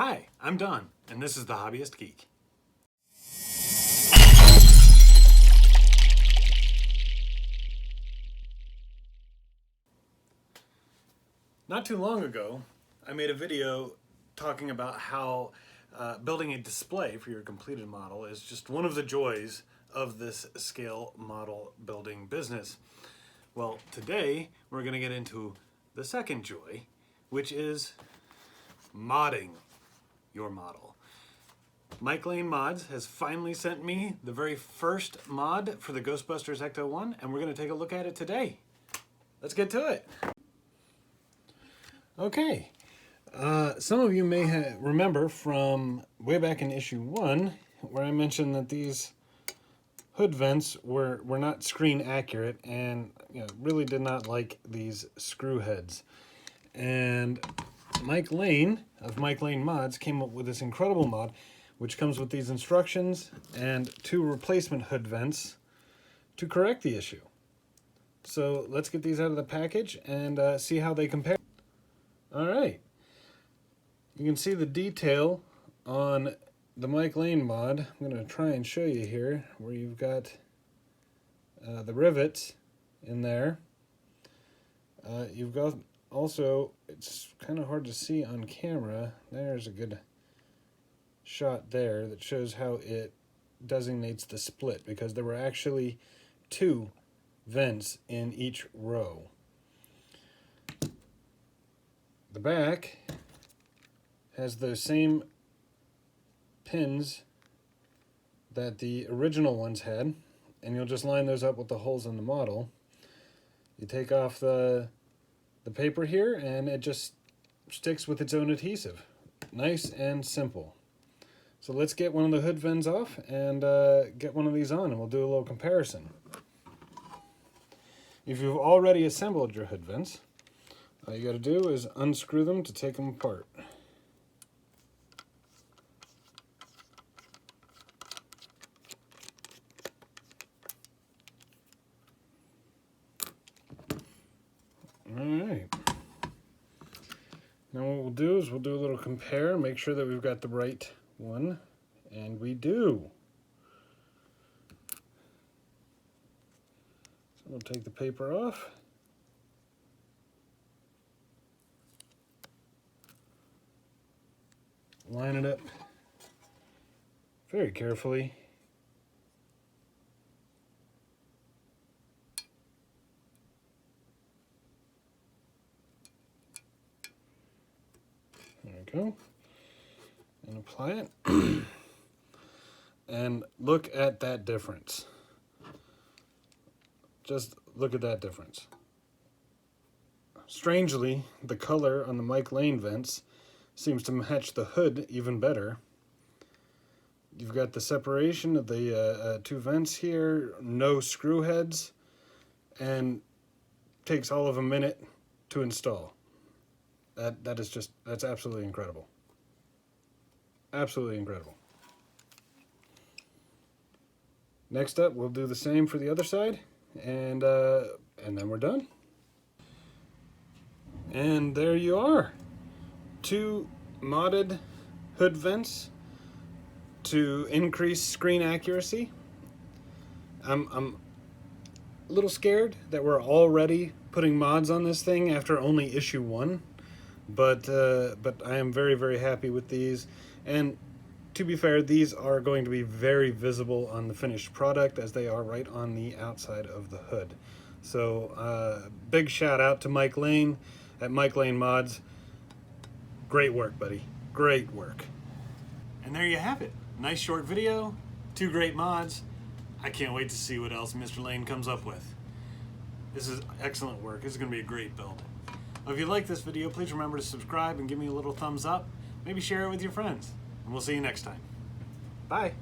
Hi, I'm Don, and this is The Hobbyist Geek. Not too long ago, I made a video talking about how building a display for your completed model is just one of the joys of this scale model building business. Well, today we're going to get into the second joy, which is modding your model. Mike Lane Mods has finally sent me the very first mod for the Ghostbusters Ecto-1, and we're going to take a look at it today. Let's get to it. Okay, some of you may remember from way back in issue 1 where I mentioned that these hood vents were not screen accurate and really did not like these screw heads. And Mike Lane of Mike Lane Mods came up with this incredible mod which comes with these instructions and 2 replacement hood vents to correct the issue. So let's get these out of the package and see how they compare. Alright, you can see the detail on the Mike Lane mod. I'm going to try and show you here where you've got the rivets in there. You've got also, it's kind of hard to see on camera, there's a good shot there that shows how it designates the split, because there were actually 2 vents in each row. The back has those same pins that the original ones had, and you'll just line those up with the holes in the model. You take off the paper here and it just sticks with its own adhesive. Nice and simple. So let's get one of the hood vents off and get one of these on, and we'll do a little comparison. If you've already assembled your hood vents, all you got to do is unscrew them to take them apart. Alright. Now what we'll do is we'll do a little compare, make sure that we've got the right one, and we do. So we'll take the paper off. Line it up very carefully. There we go. And apply it. And look at that difference. Just look at that difference. Strangely, the color on the Mike Lane vents seems to match the hood even better. You've got the separation of the 2 vents here, no screw heads, and takes all of a minute to install. That's absolutely incredible. Absolutely incredible. Next up, we'll do the same for the other side, and then we're done. And there you are. 2 modded hood vents to increase screen accuracy. I'm a little scared that we're already putting mods on this thing after only issue 1, but I am very, very happy with these. And to be fair, these are going to be very visible on the finished product, as they are right on the outside of the hood. So big shout out to Mike Lane at Mike Lane Mods. Great work, buddy. Great work. And there you have it. Nice short video, 2 great mods. I can't wait to see what else Mr. Lane comes up with. This is excellent work. This is going to be a great build. If you like this video, please remember to subscribe and give me a little thumbs up. Maybe share it with your friends. And we'll see you next time. Bye.